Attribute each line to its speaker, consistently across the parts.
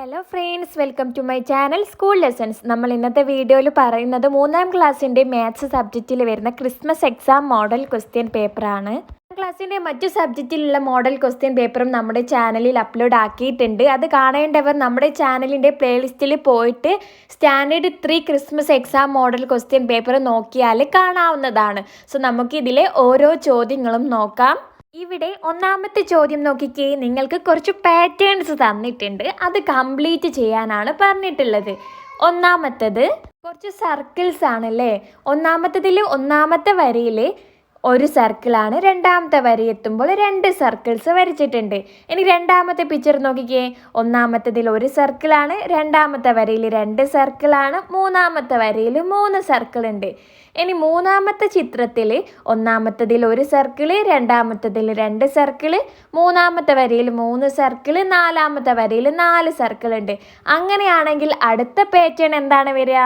Speaker 1: Hello friends, welcome to my channel school lessons. നമ്മൾ ഇന്നത്തെ വീഡിയോയിൽ പറയുന്നത് 3ാം ക്ലാസ്സിൻ്റെ മാത്സ് സബ്ജക്റ്റിൽ വരുന്ന ക്രിസ്മസ് എക്സാം മോഡൽ ക്വസ്റ്റ്യൻ പേപ്പറാണ്. ക്ലാസ്സിൻ്റെ മറ്റു സബ്ജക്റ്റിലുള്ള മോഡൽ ക്വസ്റ്റ്യൻ പേപ്പറും നമ്മുടെ ചാനലിൽ അപ്ലോഡ് ആക്കിയിട്ടുണ്ട്. അത് കാണേണ്ടവർ നമ്മുടെ ചാനലിൻ്റെ പ്ലേലിസ്റ്റിൽ പോയിട്ട് standard 3 Christmas exam model question paper നോക്കിയാൽ കാണാവുന്നതാണ്. സോ നമുക്കിതിലെ ഓരോ ചോദ്യങ്ങളും നോക്കാം. ഇവിടെ ഒന്നാമത്തെ ചോദ്യം നോക്കിക്കേ, നിങ്ങൾക്ക് കുറച്ച് പാറ്റേൺസ് തന്നിട്ടുണ്ട്, അത് കംപ്ലീറ്റ് ചെയ്യാനാണ് പറഞ്ഞിട്ടുള്ളത്. ഒന്നാമത്തത് കുറച്ച് സർക്കിൾസ് ആണല്ലേ. ഒന്നാമത്തെ വരിയിൽ ഒരു സർക്കിളാണ്, രണ്ടാമത്തെ വരി എത്തുമ്പോൾ 2 സർക്കിൾസ് വരച്ചിട്ടുണ്ട്. ഇനി രണ്ടാമത്തെ പിക്ചർ നോക്കിക്കേ, ഒന്നാമത്തതിൽ ഒരു സർക്കിളാണ്, രണ്ടാമത്തെ വരിയിൽ 2 സർക്കിളാണ്, മൂന്നാമത്തെ വരിയിൽ 3 സർക്കിൾ ഉണ്ട്. ഇനി മൂന്നാമത്തെ ചിത്രത്തിൽ ഒന്നാമത്തതിൽ ഒരു സർക്കിള്, രണ്ടാമത്തതിൽ 2 സർക്കിള്, മൂന്നാമത്തെ വരിയിൽ 3 സർക്കിള്, നാലാമത്തെ വരിയിൽ 4 സർക്കിൾ ഉണ്ട്. അങ്ങനെയാണെങ്കിൽ അടുത്ത പാറ്റേൺ എന്താണ് വരിക?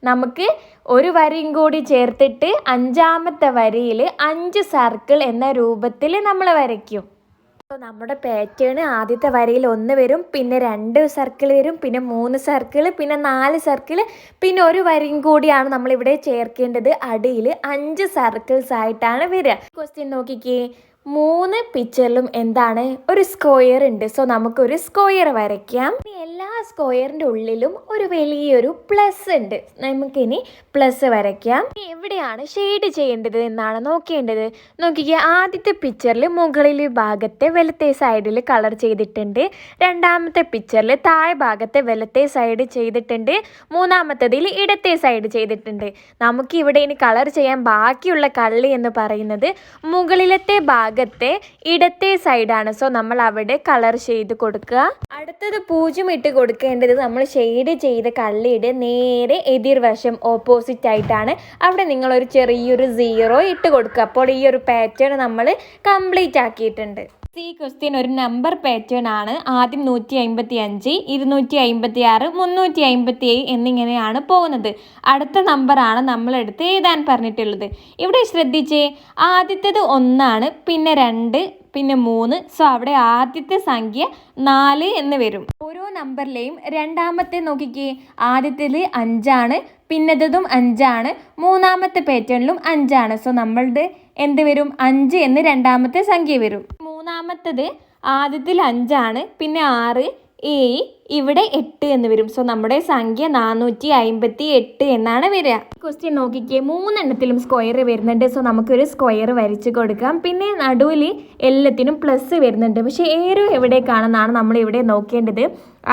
Speaker 1: നമുക്ക് ഒരു വരിയും കൂടി ചേർത്തിട്ട് 5ാമത്തെ വരിയിൽ 5 സർക്കിൾ എന്ന രൂപത്തിൽ നമ്മൾ വരയ്ക്കും. അപ്പോൾ നമ്മുടെ പാറ്റേൺ ആദ്യത്തെ വരിയിൽ 1 വരും, പിന്നെ 2 സർക്കിൾ വരും, പിന്നെ 3 സർക്കിൾ, പിന്നെ 4 സർക്കിൾ, പിന്നെ ഒരു വരിയും കൂടിയാണ് നമ്മളിവിടെ ചേർക്കേണ്ടത്. അടിയിൽ 5 സർക്കിൾസ് ആയിട്ടാണ് വരിക. ക്വസ്റ്റ്യൻ നോക്കിക്കേ, 3 പിക്ചറിലും എന്താണ്? ഒരു സ്ക്വയർ ഉണ്ട്. സോ നമുക്കൊരു സ്ക്വയർ വരയ്ക്കാം. എല്ലാ സ്ക്വയറിൻ്റെ ഉള്ളിലും ഒരു വലിയൊരു പ്ലസ് ഉണ്ട്. നമുക്കിനി പ്ലസ് വരയ്ക്കാം. എവിടെയാണ് ഷെയ്ഡ് ചെയ്യേണ്ടത് എന്നാണ് നോക്കേണ്ടത്. നോക്കിക്കുക, ആദ്യത്തെ പിക്ചറിൽ മുകളിൽ ഭാഗത്തെ വലത്തെ സൈഡിൽ കളർ ചെയ്തിട്ടുണ്ട്, രണ്ടാമത്തെ പിക്ചറിൽ താഴെ ഭാഗത്തെ വലത്തെ സൈഡ് ചെയ്തിട്ടുണ്ട്, മൂന്നാമത്തതിൽ ഇടത്തെ സൈഡ് ചെയ്തിട്ടുണ്ട്. നമുക്കിവിടെ ഇനി കളർ ചെയ്യാൻ ബാക്കിയുള്ള കള്ളി എന്ന് പറയുന്നത് മുകളിലത്തെ ഭാഗത്തെ ഇടത്തെ സൈഡാണ്. സോ നമ്മൾ അവിടെ കളർ ചെയ്ത് കൊടുക്കുക. അടുത്തത് 0 ഇട്ട് കൊടുക്കേണ്ടത് നമ്മൾ ഷെയ്ഡ് ചെയ്ത കള്ളിയുടെ നേരെ എതിർവശം ഓപ്പോസിറ്റ് ആയിട്ടാണ്. അവിടെ നിങ്ങളൊരു ചെറിയൊരു 0 ഇട്ട് കൊടുക്കുക. അപ്പോൾ ഈ ഒരു പാറ്റേൺ നമ്മൾ കംപ്ലീറ്റ് ആക്കിയിട്ടുണ്ട്. ഈ ക്വസ്റ്റ്യൻ ഒരു നമ്പർ പാറ്റേൺ ആണ്. ആദ്യം 155, 256, 357 എന്നിങ്ങനെയാണ് പോകുന്നത്. അടുത്ത നമ്പറാണ് നമ്മളെടുത്ത് എഴുതാൻ പറഞ്ഞിട്ടുള്ളത്. ഇവിടെ ശ്രദ്ധിച്ചേ, ആദ്യത്തേത് 1 പിന്നെ 2, പിന്നെ 3. സോ അവിടെ ആദ്യത്തെ സംഖ്യ 4 എന്ന് വരും. ഓരോ നമ്പറിലെയും രണ്ടാമത്തെ നോക്കിക്കേ, ആദ്യത്തേത് 5, പിന്നത്തതും 5, മൂന്നാമത്തെ പാറ്റേണിലും 5. സോ നമ്മളുടെ എന്ത് വരും? 5 എന്ന് രണ്ടാമത്തെ സംഖ്യ വരും. മൂന്നാമത്തത് ആദ്യത്തിൽ 5, പിന്നെ 6, 7, ഇവിടെ 8 എന്ന് വരും. സോ നമ്മുടെ സംഖ്യ 458 എന്നാണ് വരിക. ക്വസ്റ്റ്യൻ നോക്കിക്കേ, 3 എണ്ണത്തിലും സ്ക്വയർ വരുന്നുണ്ട്. സോ നമുക്കൊരു സ്ക്വയർ വരച്ച് കൊടുക്കാം. പിന്നെ നടുവിൽ എല്ലാത്തിനും പ്ലസ് വരുന്നുണ്ട്. പക്ഷേ ഏരോ എവിടേക്കാണെന്നാണ് നമ്മൾ ഇവിടെ നോക്കേണ്ടത്.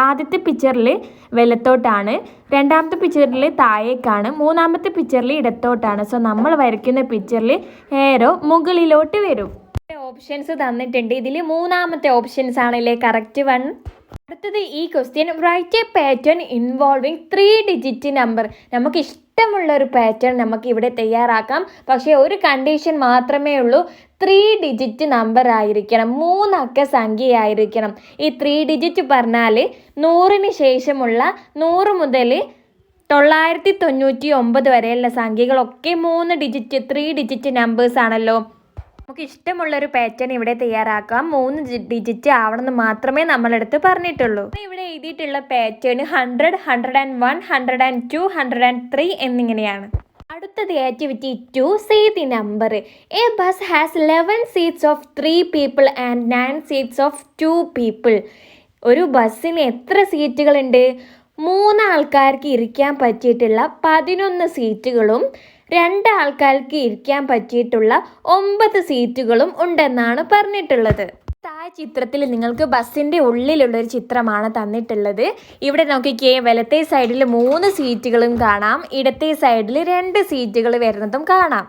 Speaker 1: ആദ്യത്തെ പിക്ചറിൽ വലത്തോട്ടാണ്, രണ്ടാമത്തെ പിക്ചറിൽ താഴേക്കാണ്, മൂന്നാമത്തെ പിക്ചറിൽ ഇടത്തോട്ടാണ്. സോ നമ്മൾ വരയ്ക്കുന്ന പിക്ചറിൽ ഏരോ മുകളിലോട്ട് വരും. ഓപ്ഷൻസ് തന്നിട്ടുണ്ട്. ഇതിൽ മൂന്നാമത്തെ ഓപ്ഷൻസ് ആണല്ലേ കറക്റ്റ് വൺ. അടുത്തത് ഈ question, write a pattern involving 3 digit number. നമുക്ക് ഇഷ്ടമുള്ള ഒരു പാറ്റേൺ നമുക്ക് ഇവിടെ തയ്യാറാക്കാം. പക്ഷേ ഒരു കണ്ടീഷൻ മാത്രമേ ഉള്ളൂ, 3 ഡിജിറ്റ് നമ്പർ ആയിരിക്കണം, 3 അക്ക സംഖ്യയായിരിക്കണം. ഈ 3 ഡിജിറ്റ് പറഞ്ഞാൽ 100ന് ശേഷമുള്ള 100 മുതൽ 999 വരെയുള്ള സംഖ്യകളൊക്കെ 3 ഡിജിറ്റ് 3 ഡിജിറ്റ് നമ്പേഴ്സ് ആണല്ലോ. നമുക്ക് ഇഷ്ടമുള്ളൊരു പാറ്റേൺ ഇവിടെ തയ്യാറാക്കാം. 3 ഡിജിറ്റ് ആവണമെന്ന് മാത്രമേ നമ്മളെടുത്ത് പറഞ്ഞിട്ടുള്ളൂ. ഇവിടെ എഴുതിയിട്ടുള്ള പാറ്റേൺ 100, 101, 102, 103 എന്നിങ്ങനെയാണ്. അടുത്തത് activity 2, say the number. A bus has 11 seats of 3 people and 9 seats of 2 people. ഒരു ബസ്സിന് എത്ര സീറ്റുകളുണ്ട്? 3 ആൾക്കാർക്ക് ഇരിക്കാൻ പറ്റിയിട്ടുള്ള 11 സീറ്റുകളും 2 ആൾക്കാർക്ക് ഇരിക്കാൻ പറ്റിയിട്ടുള്ള 9 സീറ്റുകളും ഉണ്ടെന്നാണ് പറഞ്ഞിട്ടുള്ളത്. താഴെ ചിത്രത്തിൽ നിങ്ങൾക്ക് ബസ്സിൻ്റെ ഉള്ളിലുള്ളൊരു ചിത്രമാണ് തന്നിട്ടുള്ളത്. ഇവിടെ നോക്കിക്കേ, വലത്തെ സൈഡിൽ 3 സീറ്റുകളും കാണാം, ഇടത്തെ സൈഡിൽ 2 സീറ്റുകൾ വരുന്നതും കാണാം.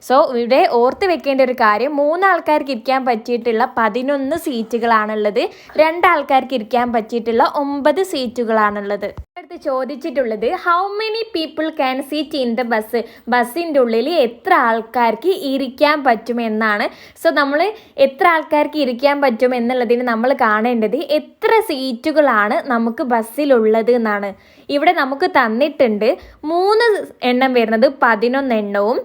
Speaker 1: സോ ഇവിടെ ഓർത്ത് വെക്കേണ്ട ഒരു കാര്യം, 3 ആൾക്കാർക്ക് ഇരിക്കാൻ പറ്റിയിട്ടുള്ള 11 സീറ്റുകളാണുള്ളത്, 2 ആൾക്കാർക്ക് ഇരിക്കാൻ പറ്റിയിട്ടുള്ള 9 സീറ്റുകളാണുള്ളത്. അടുത്ത് ചോദിച്ചിട്ടുള്ളത്, how many people can seat in the bus. ബസ്സിൻ്റെ ഉള്ളിൽ എത്ര ആൾക്കാർക്ക് ഇരിക്കാൻ പറ്റുമെന്നാണ്. സോ നമ്മൾ എത്ര ആൾക്കാർക്ക് ഇരിക്കാൻ പറ്റും എന്നുള്ളതിന് നമ്മൾ കാണേണ്ടത് എത്ര സീറ്റുകളാണ് നമുക്ക് ബസ്സിലുള്ളത് എന്നാണ്. ഇവിടെ നമുക്ക് തന്നിട്ടുണ്ട് 3 എണ്ണം വരുന്നത് 11 എണ്ണവും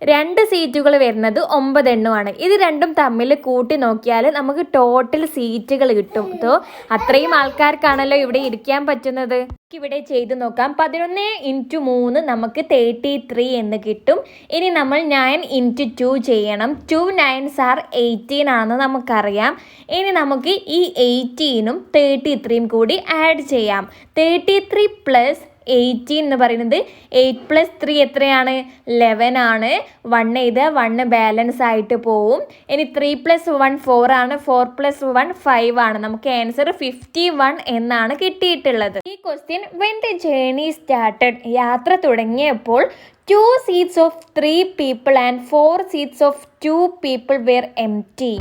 Speaker 1: 2 സീറ്റുകൾ വരുന്നത് 9 എണ്ണമാണ്. ഇത് രണ്ടും തമ്മിൽ കൂട്ടി നോക്കിയാൽ നമുക്ക് ടോട്ടൽ സീറ്റുകൾ കിട്ടും. അത്രയും ആൾക്കാർക്കാണല്ലോ ഇവിടെ ഇരിക്കാൻ പറ്റുന്നത്. ഇവിടെ ചെയ്ത് നോക്കാം. 11 × 3 നമുക്ക് 33 എന്ന് കിട്ടും. ഇനി നമ്മൾ 9 × 2 ചെയ്യണം. 2 9s are 18 ആണെന്ന് നമുക്കറിയാം. ഇനി നമുക്ക് ഈ 18ഉം 33ഉം കൂടി ആഡ് ചെയ്യാം. 33 + 18 എന്ന് പറയുന്നത് 8 + 3 എത്രയാണ്? 11 ആണ്. 1 എഴുതുക, 1 ബാലൻസ് ആയിട്ട് പോവും. ഇനി 3 + 1 4 ആണ്. 4 + 1 5 ആണ്. നമുക്ക് ആൻസർ 51 എന്നാണ് കിട്ടിയിട്ടുള്ളത്. ഈ question when the journey started, യാത്ര തുടങ്ങിയപ്പോൾ 2 seats of 3 people and 4 seats of 2 people were empty.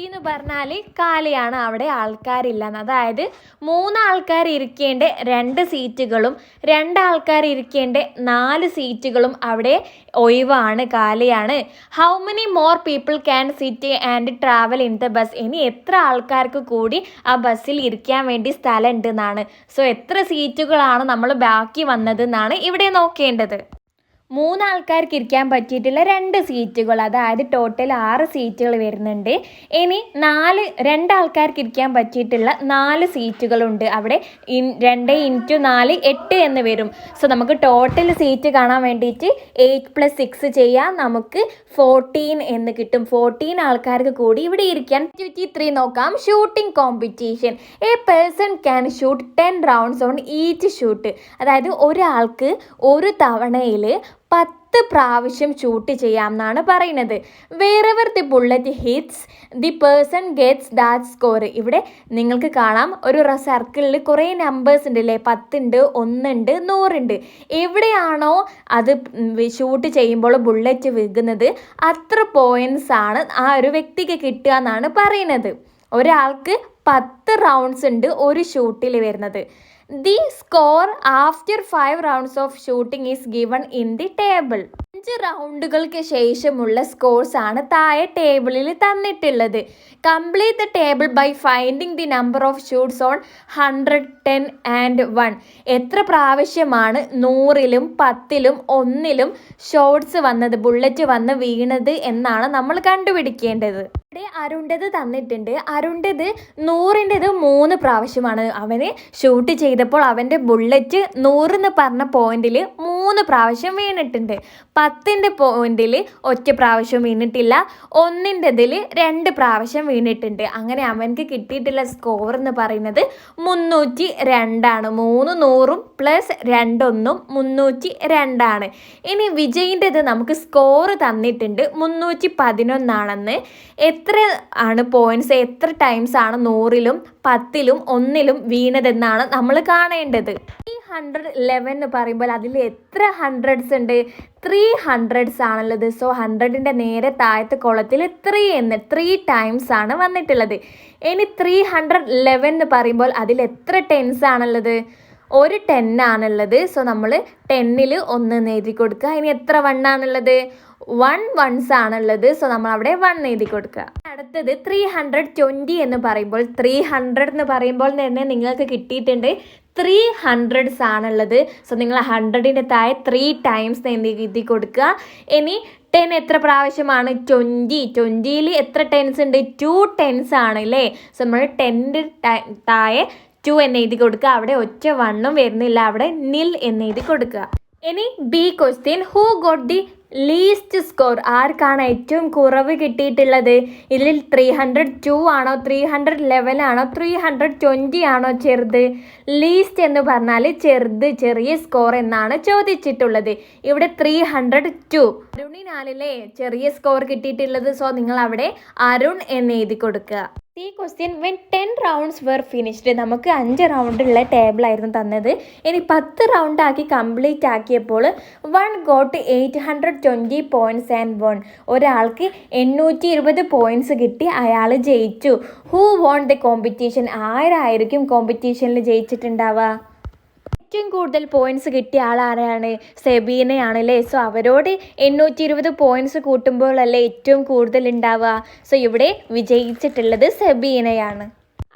Speaker 1: എന്ന് പറഞ്ഞാൽ കാലിയാണ്, അവിടെ ആൾക്കാരില്ലെന്ന്. അതായത് 3 ആൾക്കാർ ഇരിക്കേണ്ട 2 സീറ്റുകളും 2 ആൾക്കാർ ഇരിക്കേണ്ട 4 സീറ്റുകളും അവിടെ ഒഴിവാണ്, കാലിയാണ്. How many more people can sit and travel in the bus? ഇനി എത്ര ആൾക്കാർക്ക് കൂടി ആ ബസ്സിൽ ഇരിക്കാൻ വേണ്ടി സ്ഥലം ഉണ്ട് എന്നാണ്. സോ എത്ര സീറ്റുകളാണ് നമ്മൾ ബാക്കി വന്നത് എന്നാണ് ഇവിടെ നോക്കേണ്ടത്. 3 ആൾക്കാർക്ക് ഇരിക്കാൻ പറ്റിയിട്ടുള്ള 2 സീറ്റുകൾ, അതായത് ടോട്ടൽ 6 സീറ്റുകൾ വരുന്നുണ്ട്. ഇനി 2 ആൾക്കാർക്ക് ഇരിക്കാൻ പറ്റിയിട്ടുള്ള 4 സീറ്റുകളുണ്ട്. അവിടെ 2 × 4 8 എന്ന് വരും. സോ നമുക്ക് ടോട്ടൽ സീറ്റ് കാണാൻ വേണ്ടിയിട്ട് 8 + 6 ചെയ്യാം. നമുക്ക് 14 എന്ന് കിട്ടും. 14 ആൾക്കാർക്ക് കൂടി ഇവിടെ ഇരിക്കാൻ. ആക്ടിവിറ്റി 3 നോക്കാം. Shooting competition. A person can shoot 10 rounds on each shoot. അതായത് ഒരാൾക്ക് ഒരു തവണയിൽ 10 പ്രാവശ്യം ഷൂട്ട് ചെയ്യാം എന്നാണ് പറയുന്നത്. Wherever the bullet hits the person gets that score. ഇവിടെ നിങ്ങൾക്ക് കാണാം ഒരു സർക്കിളിൽ കുറേ നമ്പേഴ്സ് ഉണ്ട് അല്ലേ? 10 ഉണ്ട്, 1 ഉണ്ട്, 100 ഉണ്ട്. എവിടെയാണോ അത് ഷൂട്ട് ചെയ്യുമ്പോൾ ബുള്ളറ്റ് വീകുന്നത് അത്ര പോയിൻറ്റ്സ് ആണ് ആ ഒരു വ്യക്തിക്ക് കിട്ടുക എന്നാണ് പറയുന്നത്. ഒരാൾക്ക് 10 റൗണ്ട്സ് ഉണ്ട് ഒരു ഷൂട്ടിൽ വരുന്നത്. The score after 5 rounds of shooting is given in the table. 5 റൗണ്ടുകൾക്ക് ശേഷമുള്ള സ്കോർസ് ആണ് താഴെ ടേബിളിൽ തന്നിട്ടുള്ളത്. Complete the table by finding the number of shoots on 100, 10 and 1. എത്ര പ്രാവശ്യമാണ് 100ലും 10ലും 1ലും ഷോട്ട്സ് വന്നത്, ബുള്ളറ്റ് വന്ന് വീണത് എന്നാണ് നമ്മൾ കണ്ടുപിടിക്കേണ്ടത്. ഇവിടെ അരുണ്ടത് തന്നിട്ടുണ്ട്. അരുണ്ടത് 100ൻ്റെത് 3 പ്രാവശ്യമാണ്. അവന് ഷൂട്ട് ചെയ്തപ്പോൾ അവൻ്റെ ബുള്ളറ്റ് 100 എന്ന് പറഞ്ഞ പോയിന്റിൽ 3 പ്രാവശ്യം വീണിട്ടുണ്ട്. 10ൻ്റെ പോയിന്റിൽ ഒറ്റ പ്രാവശ്യം വീണിട്ടില്ല. 1ൻ്റെതിൽ 2 പ്രാവശ്യം വീണിട്ടുണ്ട്. അങ്ങനെ അവനക്ക് കിട്ടിയിട്ടുള്ള സ്കോർ എന്ന് പറയുന്നത് 302 ആണ്. 3 100ഉം + 2 1ഉം 302 ആണ്. ഇനി വിജയിൻ്റെത് നമുക്ക് സ്കോർ തന്നിട്ടുണ്ട് 311 ആണെന്ന്. എത്ര ആണ് പോയിന്റ്സ്, എത്ര ടൈംസ് ആണ് 100ലും 10ലും 1ലും വീണതെന്നാണ് നമ്മൾ കാണേണ്ടത്. 311 എന്ന് പറയുമ്പോൾ അതിൽ എത്ര ഹൺഡ്രഡ്സ് ഉണ്ട്? 300s ആണുള്ളത്. സോ 100ൻ്റെ നേരെ താഴത്തെ കോളത്തിൽ 3 ടൈംസ് ആണ് വന്നിട്ടുള്ളത്. ഇനി 311 എന്ന് പറയുമ്പോൾ അതിൽ എത്ര ടെൻസ് ആണുള്ളത്? ഒരു 10 ആണുള്ളത്. സോ നമ്മൾ 10ൽ 1 എന്ന് എഴുതി കൊടുക്കുക. ഇനി എത്ര 1 ആണുള്ളത്? 1 ones ആണുള്ളത്. സോ നമ്മൾ അവിടെ 1 എഴുതി കൊടുക്കുക. അടുത്തത് 320 എന്ന് പറയുമ്പോൾ 300 എന്ന് പറയുമ്പോൾ തന്നെ നിങ്ങൾക്ക് കിട്ടിയിട്ടുണ്ട് 300s ആണുള്ളത്. സോ നിങ്ങൾ 100ൻ്റെ താഴെ 3 ടൈംസ് എഴുതി കൊടുക്കുക. ഇനി 10 എത്ര പ്രാവശ്യമാണ്? 20യിൽ എത്ര ടെൻസ് ഉണ്ട്? 2 ടെൻസ് ആണ് അല്ലേ? സോ നമ്മൾ 10ൻ്റെ താഴെ 2 എന്ന് എഴുതി കൊടുക്കുക. അവിടെ ഒറ്റ 1ഉം വരുന്നില്ല, അവിടെ നിൽ എന്ന് എഴുതി കൊടുക്കുക. ഇനി B question, who got the least score? ആർക്കാണ് ഏറ്റവും കുറവ് കിട്ടിയിട്ടുള്ളത്? ഇതിൽ 302 ആണോ, 311 ആണോ, 320 ആണോ ചെറുത്? ലീസ്റ്റ് എന്ന് പറഞ്ഞാൽ ചെറുത്, ചെറിയ സ്കോർ എന്നാണ് ചോദിച്ചിട്ടുള്ളത്. ഇവിടെ 302. അരുണിനാലല്ലേ ചെറിയ സ്കോർ കിട്ടിയിട്ടുള്ളത്. സോ നിങ്ങൾ അവിടെ അരുൺ എന്ന് എഴുതി കൊടുക്കുക. ഈ question when 10 rounds were finished. നമുക്ക് 5 റൗണ്ടുള്ള ടേബിളായിരുന്നു തന്നത്. ഇനി 10 റൗണ്ട് ആക്കി കംപ്ലീറ്റ് ആക്കിയപ്പോൾ 1 ഗോട്ട് 820 പോയിൻറ്റ്സ് ആൻഡ് 1. ഒരാൾക്ക് 820 പോയിൻറ്റ്സ് കിട്ടി, അയാൾ ജയിച്ചു. Who won the competition? ആരായിരിക്കും കോമ്പറ്റീഷനിൽ ജയിച്ചിട്ടുണ്ടാവുക? ഏറ്റവും കൂടുതൽ പോയിൻറ്റ്സ് കിട്ടിയ ആൾ ആരാണ്? സെബീനയാണ് അല്ലേ? സോ അവരോട് 820 പോയിൻറ്റ്സ് കൂട്ടുമ്പോഴല്ലേ ഏറ്റവും കൂടുതൽ ഉണ്ടാവുക. സോ ഇവിടെ വിജയിച്ചിട്ടുള്ളത് സെബീനയാണ്.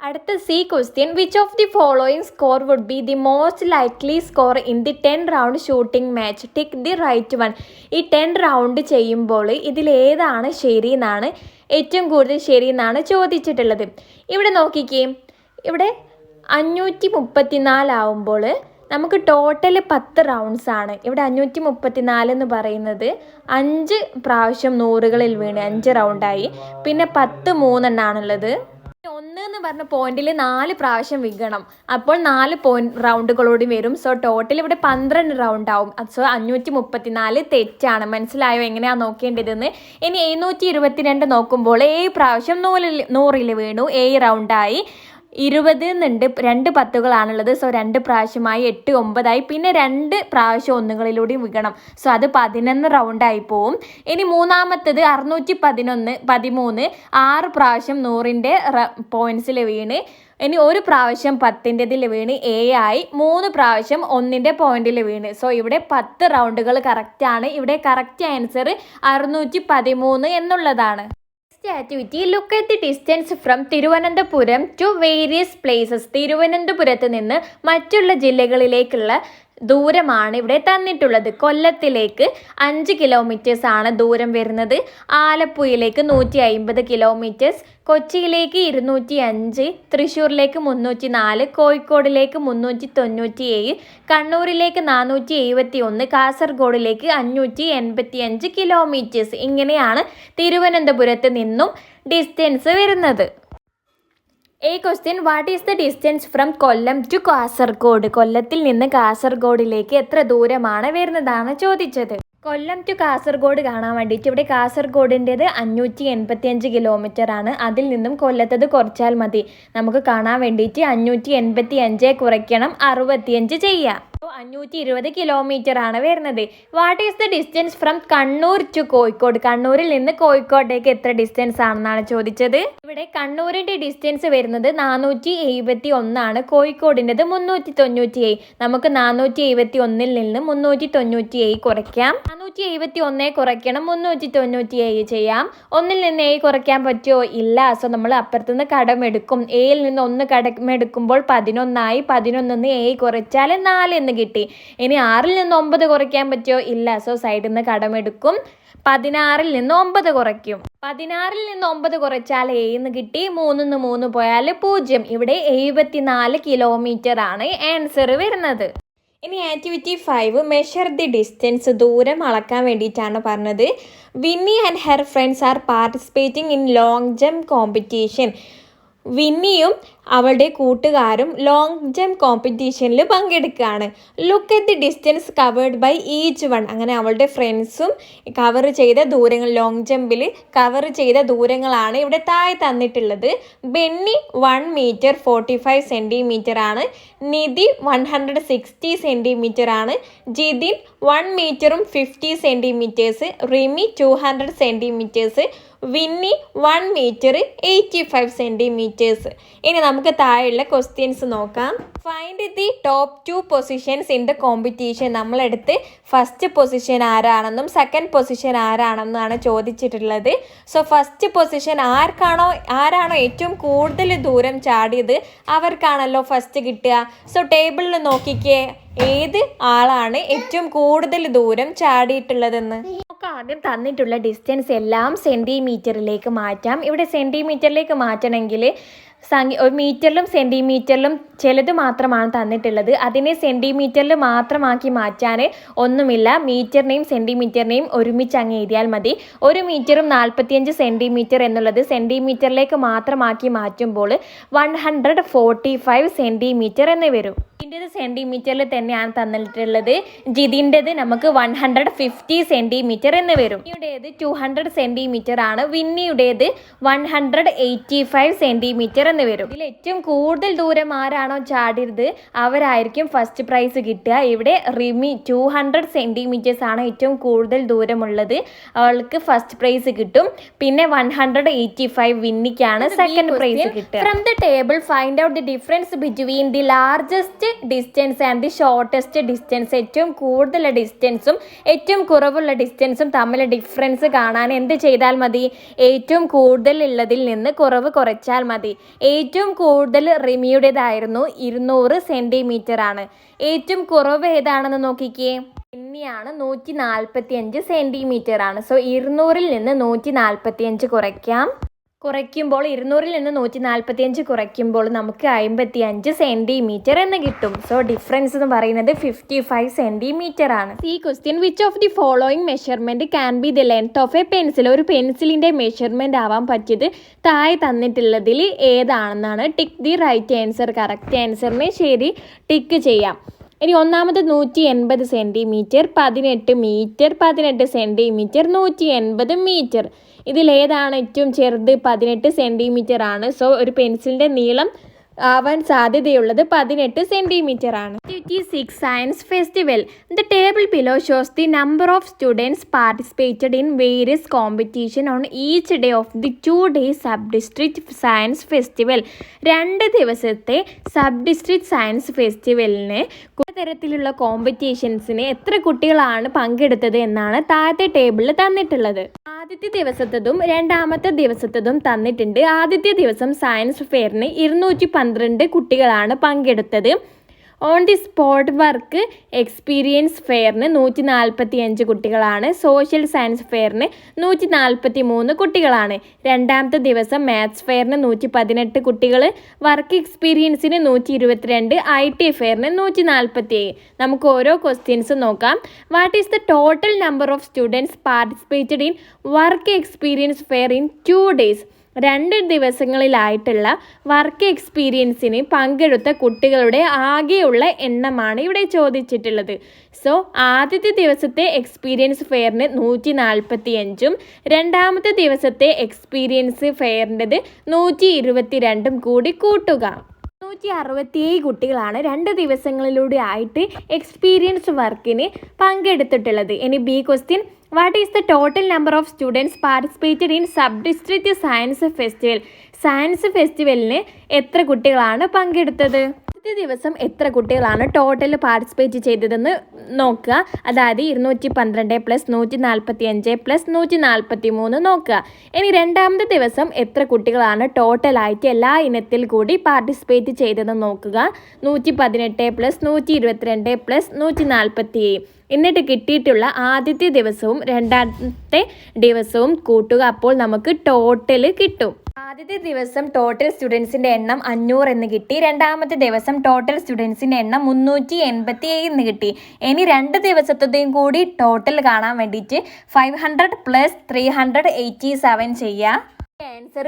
Speaker 1: അടുത്ത C question, which of the following score would be the most likely score in the 10 round shooting match, tick the right one. ഈ 10 റൗണ്ട് ചെയ്യുമ്പോൾ ഇതിലേതാണ് ശരി എന്നാണ്, ഏറ്റവും കൂടുതൽ ശരി എന്നാണ് ചോദിച്ചിട്ടുള്ളത്. ഇവിടെ നോക്കിക്കേ, ഇവിടെ 534 ആവുമ്പോൾ നമുക്ക് ടോട്ടൽ 10 റൗണ്ട്സ് ആണ്. ഇവിടെ 534 എന്ന് പറയുന്നത് 5 പ്രാവശ്യം 100കളിൽ വീണ് 5 റൗണ്ടായി. പിന്നെ 10 3 1 എന്ന് പറഞ്ഞ പോയിന്റിൽ 4 പ്രാവശ്യം വിൽക്കണം. അപ്പോൾ 4 റൗണ്ടുകളോട് വരും. സോ ടോട്ടൽ ഇവിടെ 12 റൗണ്ട് ആവും. സോ 534 തെറ്റാണ്. മനസ്സിലായോ എങ്ങനെയാണ് നോക്കേണ്ടതെന്ന്? ഇനി 722 നോക്കുമ്പോൾ 7 പ്രാവശ്യം 100ൽ വീണു, 7 റൗണ്ടായി. 20 എന്നുണ്ട്, 2 10കളാണുള്ളത്. സോ 2 പ്രാവശ്യമായി 8 9ആയി. പിന്നെ 2 പ്രാവശ്യം 1കളിലൂടെ വീഴണം. സോ അത് 11 റൗണ്ടായി പോവും. ഇനി മൂന്നാമത്തത് 611 13 6 പ്രാവശ്യം 100ൻ്റെ പോയിന്റ്സിൽ വീണ്, ഇനി 1 പ്രാവശ്യം 10ൻ്റെതിൽ വീണ് 7 ആയി. 3 പ്രാവശ്യം 1ൻ്റെ പോയിന്റിൽ വീണ്. സോ ഇവിടെ 10 റൗണ്ടുകൾ കറക്റ്റാണ്. ഇവിടെ കറക്റ്റ് ആൻസർ 613 എന്നുള്ളതാണ്. Activity, look at the distance from Thiruvananthapuram to various places. തിരുവനന്തപുരത്ത് നിന്ന് മറ്റുള്ള ജില്ലകളിലേക്കുള്ള ദൂരമാണ് ഇവിടെ തന്നിട്ടുള്ളത്. കൊല്ലത്തിലേക്ക് 5 കിലോമീറ്റേഴ്സ് ആണ് ദൂരം വരുന്നത്. ആലപ്പുഴയിലേക്ക് 150 കിലോമീറ്റേഴ്സ്, കൊച്ചിയിലേക്ക് 205, തൃശ്ശൂരിലേക്ക് 304, കോഴിക്കോടിലേക്ക് 397, കണ്ണൂരിലേക്ക് 471, കാസർഗോഡിലേക്ക് 585 കിലോമീറ്റേഴ്സ്. ഇങ്ങനെയാണ് തിരുവനന്തപുരത്ത് നിന്നും ഡിസ്റ്റൻസ് വരുന്നത്. A question, what is the distance from Kollam to Kasargod? കൊല്ലത്തിൽ നിന്ന് കാസർഗോഡിലേക്ക് എത്ര ദൂരമാണ് വരുന്നതാണ് ചോദിച്ചത്. കൊല്ലം ടു കാസർഗോഡ് കാണാൻ വേണ്ടിയിട്ട് ഇവിടെ കാസർഗോഡിൻ്റെത് 585 കിലോമീറ്റർ ആണ്. അതിൽ നിന്നും കൊല്ലത്തത് കുറച്ചാൽ മതി. നമുക്ക് കാണാൻ വേണ്ടിയിട്ട് 585 കുറയ്ക്കണം, 65 ചെയ്യാം. 520 കിലോമീറ്റർ ആണ് വരുന്നത്. What is the distance from Kannur to Kozhikode? കണ്ണൂരിൽ നിന്ന് കോഴിക്കോട്ടേക്ക് എത്ര ഡിസ്റ്റൻസ് ആണെന്നാണ് ചോദിച്ചത്. ഇവിടെ കണ്ണൂരിൻ്റെ ഡിസ്റ്റൻസ് വരുന്നത് 471 ആണ്. കോഴിക്കോടിൻ്റെത് 397. നമുക്ക് 471 നിന്ന് 397 കുറയ്ക്കാം. 471 കുറയ്ക്കണം, 397 ചെയ്യാം. 1 നിന്ന് 7 കുറയ്ക്കാൻ പറ്റുമോ? ഇല്ല. സോ നമ്മൾ അപ്പുറത്തുനിന്ന് കടമെടുക്കും. 7ൽ നിന്ന് 1 കടമെടുക്കുമ്പോൾ 11 ആയി. 11 നിന്ന് 7 കുറച്ചാൽ 4 എന്ന് കിട്ടി. ഇനി 6ൽ നിന്ന് 9 കുറയ്ക്കാൻ പറ്റുമോ? ഇല്ല. സോ സൈഡിൽ നിന്ന് കടമെടുക്കും. 16ൽ നിന്ന് 9 കുറയ്ക്കും. 16ൽ നിന്ന് 9 കുറച്ചാൽ 7 കിട്ടി. 3 നിന്ന് 3 പോയാൽ 0. ഇവിടെ 74 കിലോമീറ്റർ ആണ് ആൻസർ വരുന്നത്. ഇനി ആക്ടിവിറ്റി 5, മെഷർ ദി ഡിസ്റ്റൻസ്. ദൂരം അളക്കാൻ വേണ്ടിയിട്ടാണ് പറഞ്ഞത്. Winnie and her friends are participating in long jump competition. വിന്നിയും അവളുടെ കൂട്ടുകാരും ലോങ് ജംപ് കോമ്പറ്റീഷനിൽ പങ്കെടുക്കുകയാണ്. Look at the distance covered by each one. അങ്ങനെ അവളുടെ ഫ്രണ്ട്സും കവർ ചെയ്ത ദൂരങ്ങൾ, ലോങ് ജമ്പിൽ കവർ ചെയ്ത ദൂരങ്ങളാണ് ഇവിടെ താഴെ തന്നിട്ടുള്ളത്. ബെന്നി 1 മീറ്റർ 45 സെൻറ്റിമീറ്റർ ആണ്. നിധി 160 സെൻറ്റിമീറ്റർ ആണ്. ജിതിൻ 1 മീറ്ററും 50 centimetres. Rimi 200 centimetres. Winnie 1 metre 85 centimetres. ഇനി നമുക്ക് താഴെയുള്ള ക്വസ്റ്റ്യൻസ് നോക്കാം. Find the top 2 positions in the competition. നമ്മളെടുത്ത് ഫസ്റ്റ് പൊസിഷൻ ആരാണെന്നും സെക്കൻഡ് പൊസിഷൻ ആരാണെന്നാണ് ചോദിച്ചിട്ടുള്ളത്. സോ ഫസ്റ്റ് പൊസിഷൻ ആരാണോ ഏറ്റവും കൂടുതൽ ദൂരം ചാടിയത് അവർക്കാണല്ലോ ഫസ്റ്റ് കിട്ടുക. സോ ടേബിളിൽ നോക്കിക്കേ, ഏത് ആളാണ് ഏറ്റവും കൂടുതൽ ദൂരം ചാടിയിട്ടുള്ളതെന്ന്. ആദ്യം തന്നിട്ടുള്ള ഡിസ്റ്റൻസ് എല്ലാം സെൻറ്റിമീറ്ററിലേക്ക് മാറ്റാം. ഇവിടെ സെൻറ്റിമീറ്ററിലേക്ക് മാറ്റണമെങ്കിൽ മീറ്ററിലും സെൻറ്റിമീറ്ററിലും ചിലത് മാത്രമാണ് തന്നിട്ടുള്ളത്. അതിനെ സെൻറ്റിമീറ്ററിൽ മാത്രമാക്കി മാറ്റാൻ ഒന്നുമില്ല. മീറ്ററിനെയും സെൻറ്റിമീറ്ററിനെയും ഒരുമിച്ച് അങ്ങ് എഴുതിയാൽ മതി. 1 മീറ്ററും 45 സെൻറ്റിമീറ്റർ എന്നുള്ളത് സെൻറ്റിമീറ്ററിലേക്ക് മാത്രമാക്കി മാറ്റുമ്പോൾ 145 സെൻറ്റിമീറ്റർ എന്ന് വരും. ജിതിൻ്റെത് സെൻറ്റിമീറ്ററിൽ തന്നെയാണ് തന്നിട്ടുള്ളത്. ജിതിൻ്റെത് നമുക്ക് 150 സെൻറ്റിമീറ്റർ എന്ന് വരും. വിന്നിയുടേത് 200 സെൻറ്റിമീറ്റർ ആണ്. വിന്നിയുടേത് 185 സെൻറ്റിമീറ്റർ എന്ന് വരും. ഇതിൽ ഏറ്റവും കൂടുതൽ ദൂരം ആരാണോ ചാടിയത് അവരായിരിക്കും ഫസ്റ്റ് പ്രൈസ് കിട്ടുക. ഇവിടെ റിമി 200 സെൻറ്റിമീറ്റേഴ്സ് ആണ് ഏറ്റവും കൂടുതൽ ദൂരമുള്ളത്. അവൾക്ക് ഫസ്റ്റ് പ്രൈസ് കിട്ടും. പിന്നെ 185 വിന്നിക്കാണ് സെക്കൻഡ് പ്രൈസ് കിട്ടുക. From the table find out the difference between the largest distance and the shortest distance, ഏറ്റവും കൂടുതൽ ഡിസ്റ്റൻസും ഏറ്റവും കുറവുള്ള ഡിസ്റ്റൻസും തമ്മിൽ ഡിഫറൻസ് കാണാൻ എന്ത് ചെയ്താൽ മതി? ഏറ്റവും കൂടുതൽ ഉള്ളതിൽ നിന്ന് കുറവ് കുറച്ചാൽ മതി. ഏറ്റവും കൂടുതൽ റിമിയുടേതായിരുന്നു 200 സെൻറ്റിമീറ്റർ ആണ്. ഏറ്റവും കുറവ് ഏതാണെന്ന് നോക്കിക്കേ, പിന്നെയാണ് 145 സെൻറ്റിമീറ്റർ ആണ്. സോ 200-ൽ നിന്ന് 145 കുറയ്ക്കുമ്പോൾ 200-ൽ നിന്ന് 145 കുറയ്ക്കുമ്പോൾ നമുക്ക് 55 സെൻറ്റിമീറ്റർ എന്ന് കിട്ടും. സോ ഡിഫറൻസ് എന്ന് പറയുന്നത് 55 സെൻറ്റിമീറ്റർ ആണ്. ഈ question, which of the following measurement can be the length of a pencil? ഒരു പെൻസിലിൻ്റെ മെഷർമെൻറ്റ് ആവാൻ പറ്റിയത് താഴെ തന്നിട്ടുള്ളതിൽ ഏതാണെന്നാണ്. Tick the right answer. Correct ആൻസറിന് ശരി ടിക്ക് ചെയ്യാം. ഇനി ഒന്നാമത് 180 സെൻറ്റിമീറ്റർ, 18 മീറ്റർ, 18 സെൻറ്റിമീറ്റർ, 180 മീറ്റർ. ഇതിലേതാണ് ഏറ്റവും ചെറുത്? 18 സെൻറ്റിമീറ്റർ ആണ്. സോ ഒരു പെൻസിലിൻ്റെ നീളം ആവാൻ സാധ്യതയുള്ളത് 18 സെൻറ്റിമീറ്റർ ആണ്. 26 science festival. The table below shows the number of students participated in various competition on each day of the 2 days sub district science festival. 2 ദിവസത്തെ സബ് ഡിസ്ട്രിക്ട് സയൻസ് ഫെസ്റ്റിവലിന് തരത്തിലുള്ള കോമ്പറ്റീഷൻസിന് എത്ര കുട്ടികളാണ് പങ്കെടുത്തത് എന്നാണ് താഴത്തെ ടേബിളിൽ തന്നിട്ടുള്ളത്. ആദ്യത്തെ ദിവസത്തതും രണ്ടാമത്തെ ദിവസത്തതും തന്നിട്ടുണ്ട്. ആദ്യത്തെ ദിവസം സയൻസ് ഫെയറിന് 212 കുട്ടികളാണ് പങ്കെടുത്തത്. On the spot work experience ഫെയറിന് 145 കുട്ടികളാണ്. സോഷ്യൽ സയൻസ് ഫെയറിന് 143 കുട്ടികളാണ്. രണ്ടാമത്തെ ദിവസം മാത്സ് ഫെയറിന് 118 കുട്ടികൾ, വർക്ക് എക്സ്പീരിയൻസിന് 122, IT ഫെയറിന് 147. നമുക്ക് ഓരോ ക്വസ്റ്റ്യൻസ് നോക്കാം. What is the total number of students participated in work experience fair in 2 days? 2 ദിവസങ്ങളിലായിട്ടുള്ള വർക്ക് എക്സ്പീരിയൻസിന് പങ്കെടുത്ത കുട്ടികളുടെ ആകെയുള്ള എണ്ണമാണ് ഇവിടെ ചോദിച്ചിട്ടുള്ളത്. സോ ആദ്യത്തെ ദിവസത്തെ എക്സ്പീരിയൻസ് ഫെയറിന് 145, രണ്ടാമത്തെ ദിവസത്തെ എക്സ്പീരിയൻസ് ഫെയറിൻ്റെത് 122 കൂടി കൂട്ടുക. 167 കുട്ടികളാണ് 2 ദിവസങ്ങളിലൂടെ ആയിട്ട് എക്സ്പീരിയൻസ് വർക്കിന് പങ്കെടുത്തിട്ടുള്ളത്. ഇനി B question, what is the total number of students participated in sub district science festival? Science ഫെസ്റ്റിവലിന് എത്ര കുട്ടികളാണ് പങ്കെടുത്തത്? ആദ്യത്തെ ദിവസം എത്ര കുട്ടികളാണ് ടോട്ടൽ പാർട്ടിസിപ്പേറ്റ് ചെയ്തതെന്ന് നോക്കുക. അതായത് 212 + 145 + 143 നോക്കുക. ഇനി രണ്ടാമത്തെ ദിവസം എത്ര കുട്ടികളാണ് ടോട്ടലായിട്ട് എല്ലാ ഇനത്തിൽ കൂടി പാർട്ടിസിപ്പേറ്റ് ചെയ്തതെന്ന് നോക്കുക. 118 + 122 + 147. എന്നിട്ട് കിട്ടിയിട്ടുള്ള ആദ്യത്തെ ദിവസവും രണ്ടാമത്തെ ദിവസവും കൂട്ടുക. അപ്പോൾ നമുക്ക് ടോട്ടൽ കിട്ടും. ആദ്യത്തെ ദിവസം ടോട്ടൽ സ്റ്റുഡൻസിൻ്റെ എണ്ണം 500 എന്ന് കിട്ടി. രണ്ടാമത്തെ ദിവസം ടോട്ടൽ സ്റ്റുഡൻസിൻ്റെ എണ്ണം 387 എന്ന് കിട്ടി. ഇനി 2 ദിവസത്തേയും കൂടി ടോട്ടൽ കാണാൻ വേണ്ടിയിട്ട് 500 + 387 ചെയ്യുക. ആൻസർ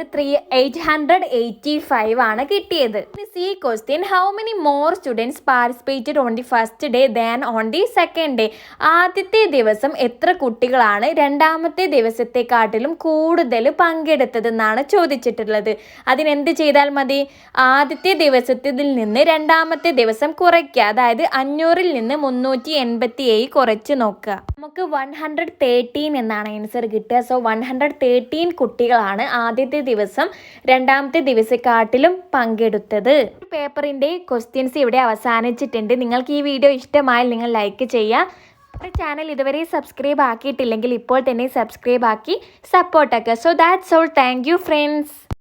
Speaker 1: 885 ആണ് കിട്ടിയത്. C question, how many more students participated on the first day than on the second day? ആദ്യത്തെ ദിവസം എത്ര കുട്ടികളാണ് രണ്ടാമത്തെ ദിവസത്തെക്കാട്ടിലും കൂടുതൽ പങ്കെടുത്തതെന്നാണ് ചോദിച്ചിട്ടുള്ളത്. അതിനെന്ത് ചെയ്താൽ മതി? ആദ്യത്തെ ദിവസത്തിൽ നിന്ന് രണ്ടാമത്തെ ദിവസം കുറയ്ക്കുക. അതായത് 500-ൽ നിന്ന് 387 കുറച്ച് നോക്കുക. നമുക്ക് 113 എന്നാണ് ആൻസർ കിട്ടുക. സോ 113 കുട്ടികളാണ് ആദ്യത്തെ ദിവസം രണ്ടാമത്തെ ദിവസക്കാട്ടിലും പങ്കെടുത്തത്. പേപ്പറിൻ്റെ ക്വസ്റ്റ്യൻസ് ഇവിടെ അവസാനിച്ചിട്ടുണ്ട്. നിങ്ങൾക്ക് ഈ വീഡിയോ ഇഷ്ടമായാൽ നിങ്ങൾ ലൈക്ക് ചെയ്യുക. നമ്മുടെ ചാനൽ ഇതുവരെ സബ്സ്ക്രൈബ് ആക്കിയിട്ടില്ലെങ്കിൽ ഇപ്പോൾ തന്നെ സബ്സ്ക്രൈബ് ആക്കി സപ്പോർട്ടാക്കുക. So that's all. Thank you friends.